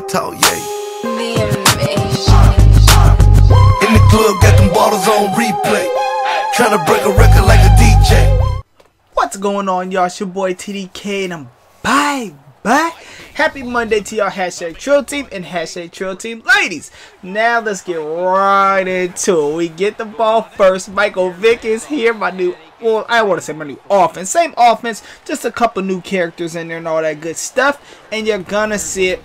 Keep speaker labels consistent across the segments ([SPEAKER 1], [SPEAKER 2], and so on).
[SPEAKER 1] talk, yeah.
[SPEAKER 2] In the club, got them bottles on replay. Tryna break a record like a DJ.
[SPEAKER 3] What's going on, y'all? It's your boy TDK, and I'm back. Happy Monday to y'all. Hashtag Trill Team and hashtag Trill Team ladies. Now let's get right into it. We get the ball first. Michael Vick is here. My new, well, I want to say my new offense. Same offense, just a couple new characters in there and all that good stuff. And you're gonna see it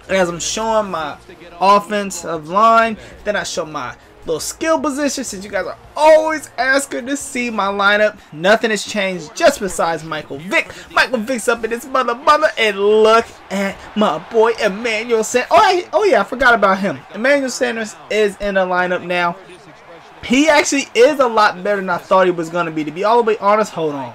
[SPEAKER 3] as I'm showing my offensive line. Then I show my little skill position, since you guys are always asking to see my lineup. Nothing has changed just besides Michael Vick. Michael Vick's up in his mother, and look at my boy Emmanuel Sanders. Oh yeah, I forgot about him. Emmanuel Sanders is in the lineup now. He actually is a lot better than I thought he was going to be. To be all the way honest, hold on.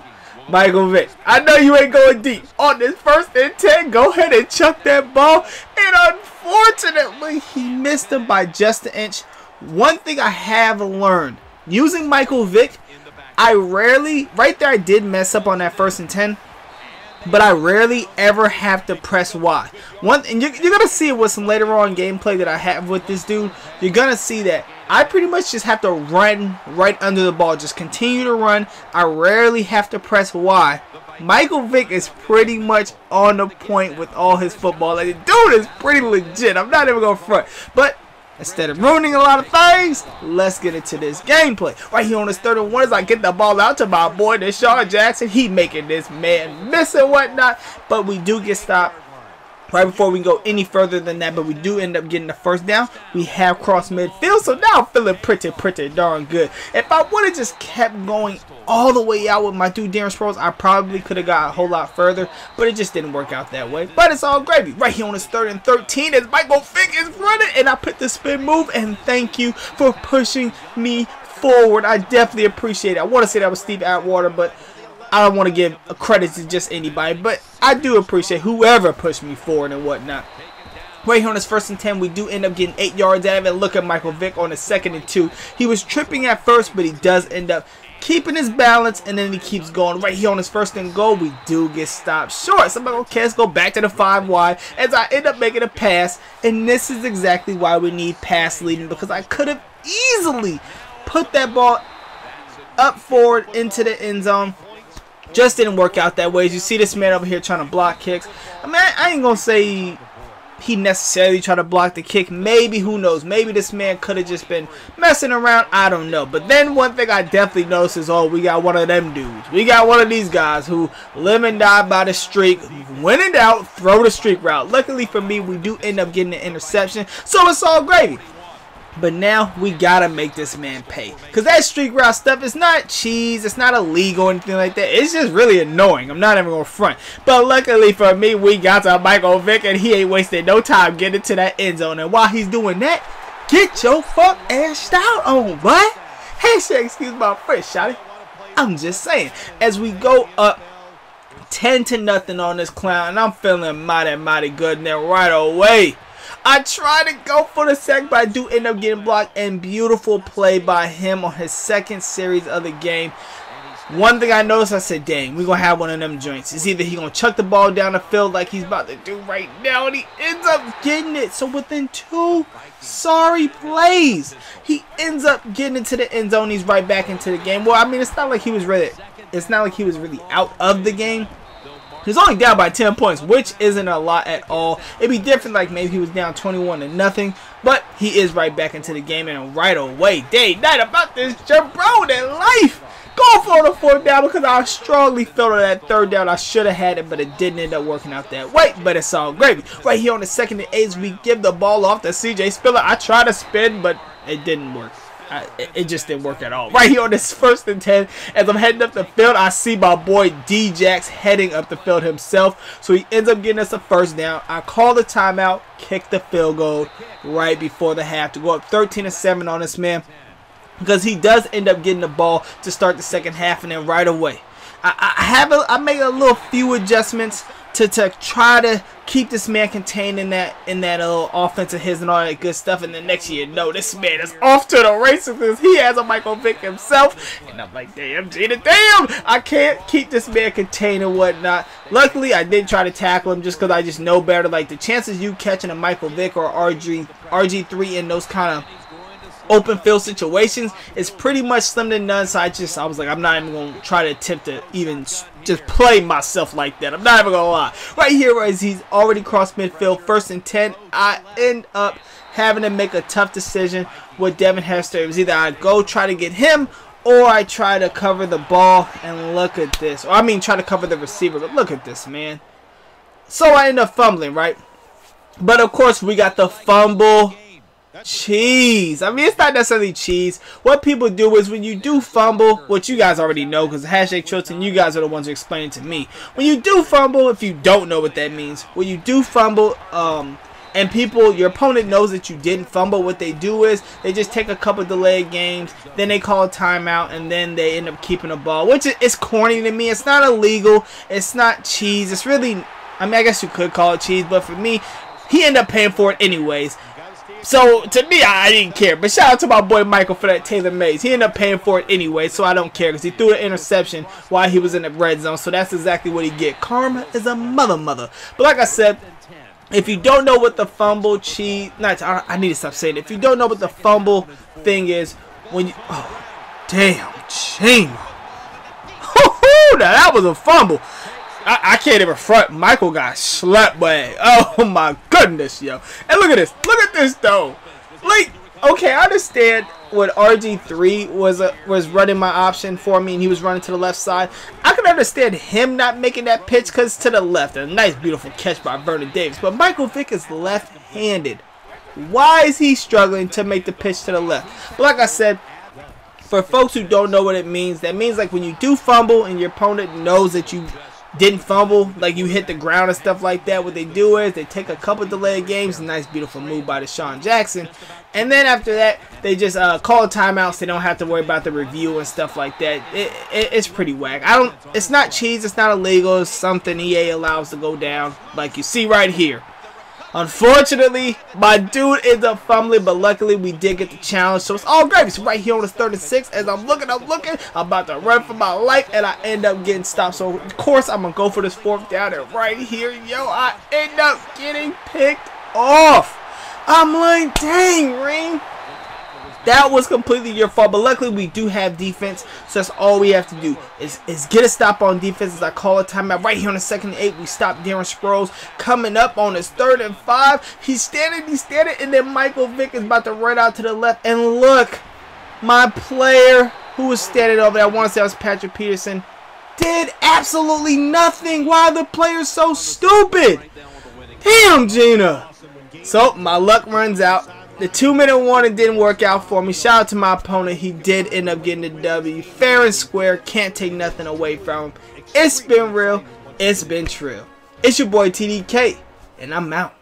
[SPEAKER 3] Michael Vick, I know you ain't going deep. On this 1st and 10, go ahead and chuck that ball. And unfortunately, he missed him by just an inch. One thing I have learned, using Michael Vick, I rarely, right there I did mess up on that 1st and 10, but I rarely ever have to press Y. And you're going to see it with some later on gameplay that I have with this dude. You're going to see that I pretty much just have to run right under the ball. Just continue to run. I rarely have to press Y. Michael Vick is pretty much on the point with all his football. Like, the dude is pretty legit. I'm not even going to front. But instead of ruining a lot of things, let's get into this gameplay. Right here on this 3rd and 1 as I get the ball out to my boy Deshaun Jackson. He making this man miss and whatnot. But we do get stopped right before we can go any further than that. But we do end up getting the 1st down. We have cross midfield. So now I'm feeling pretty darn good. If I would have just kept going all the way out with my dude Darren Sproles, I probably could have got a whole lot further, but it just didn't work out that way. But it's all gravy. Right here on this 3rd and 13 as Michael Vick is running, and I put the spin move, and thank you for pushing me forward. I definitely appreciate it. I want to say that was Steve Atwater, but I don't want to give a credit to just anybody, but I do appreciate whoever pushed me forward and whatnot. Right here on this 1st and 10, we do end up getting 8 yards out of it. Look at Michael Vick on the 2nd and 2. He was tripping at first, but he does end up keeping his balance, and then he keeps going. Right here on his 1st and goal, we do get stopped short. So I'm like, okay, let's go back to the 5 wide as I end up making a pass. And this is exactly why we need pass leading, because I could have easily put that ball up forward into the end zone. Just didn't work out that way. As you see this man over here trying to block kicks. I mean, I ain't going to say he necessarily tried to block the kick. Maybe, who knows? Maybe this man could have just been messing around. I don't know. But then one thing I definitely noticed is, oh, we got one of them dudes. We got one of these guys who live and die by the streak. When in doubt, throw the streak route. Luckily for me, we do end up getting an interception. So it's all gravy. But now we gotta make this man pay, because that streak route stuff is not cheese, it's not illegal or anything like that. It's just really annoying. I'm not even gonna front. But luckily for me, we got to Michael Vick, and he ain't wasting no time getting to that end zone. And while he's doing that, get your fuck ass out on, boy. Hashtag excuse my French, shawty. I'm just saying, as we go up 10-0 on this clown, and I'm feeling mighty good. And then right away, I try to go for the sack, but I do end up getting blocked. And beautiful play by him on his 2nd series of the game. One thing I noticed, I said, dang, we're going to have one of them joints. It's either he's going to chuck the ball down the field like he's about to do right now, and he ends up getting it. So within 2 sorry plays, he ends up getting into the end zone. He's right back into the game. Well, I mean, it's not like he was really out of the game. He's only down by 10 points, which isn't a lot at all. It'd be different like maybe he was down 21-0, but he is right back into the game, and right away, day night about this jabroni life. Go for the 4th down, because I strongly felt on that 3rd down I should have had it, but it didn't end up working out that way. But it's all gravy. Right here on the 2nd and 8, we give the ball off to CJ Spiller. I tried to spin, but it didn't work. It just didn't work at all. Right here on this 1st and 10, as I'm heading up the field, I see my boy D-Jax heading up the field himself. So he ends up getting us a 1st down. I call the timeout, kick the field goal right before the half to go up 13-7 on this man, because he does end up getting the ball to start the 2nd half. And then right away, I make a little few adjustments to try to keep this man contained in that little offense of his and all that good stuff. And then next year, no, this man is off to the races because he has a Michael Vick himself. And I'm like, damn, Gina, damn, I can't keep this man contained and whatnot. Luckily, I didn't try to tackle him just because I just know better. Like, the chances you catching a Michael Vick or RG3 in those kind of open field situations is pretty much slim to none. So I was like, I'm not even going to try to attempt to even just play myself like that. I'm not even going to lie. Right here, as he's already crossed midfield, 1st and 10, I end up having to make a tough decision with Devin Hester. It was either I go try to get him or I try to cover the ball. And look at this. Or I mean, try to cover the receiver. But look at this, man. So I end up fumbling, right? But of course, we got the fumble cheese. I mean, it's not necessarily cheese. What people do is when you do fumble, which you guys already know because #Trilton, you guys are the ones who explain it to me. When you do fumble, if you don't know what that means, when you do fumble, and your opponent knows that you didn't fumble, what they do is they just take a couple delayed games, then they call a timeout, and then they end up keeping the ball, which is corny to me. It's not illegal. It's not cheese. It's really, I mean, I guess you could call it cheese, but for me, he ended up paying for it anyways. So, to me, I didn't care. But shout out to my boy Michael for that Taylor Mays. He ended up paying for it anyway, so I don't care. Because he threw an interception while he was in the red zone. So, that's exactly what he get. Karma is a mother. But like I said, if you don't know what the fumble cheese... I need to stop saying it. If you don't know what the fumble thing is, when you... Oh, damn. Shame. Now, that was a fumble. I can't even front. Michael got slept by. Oh my goodness, yo. And look at this. Look at this though. Like, okay, I understand when RG3 was running my option for me and he was running to the left side. I can understand him not making that pitch because to the left. A nice beautiful catch by Vernon Davis. But Michael Vick is left-handed. Why is he struggling to make the pitch to the left? But like I said, for folks who don't know what it means, that means like when you do fumble and your opponent knows that you didn't fumble, like you hit the ground and stuff like that, what they do is they take a couple delayed games, a nice beautiful move by Deshaun Jackson, and then after that they just call timeouts. So they don't have to worry about the review and stuff like that. It's pretty whack. It's not cheese, it's not illegal, it's something EA allows to go down like you see right here. Unfortunately, my dude ends up fumbling, but luckily we did get the challenge, so it's all gravy. So right here on this 3rd and 6, as I'm looking, I'm about to run for my life, and I end up getting stopped. So of course I'm gonna go for this 4th down, and right here, yo, I end up getting picked off. I'm like, dang, Ring, that was completely your fault. But luckily we do have defense, so that's all we have to do is get a stop on defense. As I call a timeout right here on the 2nd and 8, we stop Darren Sproles coming up on his 3rd and 5. He's standing, and then Michael Vick is about to run out to the left. And look, my player who was standing over there, I want to say it was Patrick Peterson, did absolutely nothing. Why are the players so stupid? Damn, Gina. So my luck runs out. The 2-minute warning didn't work out for me. Shout out to my opponent. He did end up getting the W. Fair and square. Can't take nothing away from him. It's been real. It's been true. It's your boy TDK, and I'm out.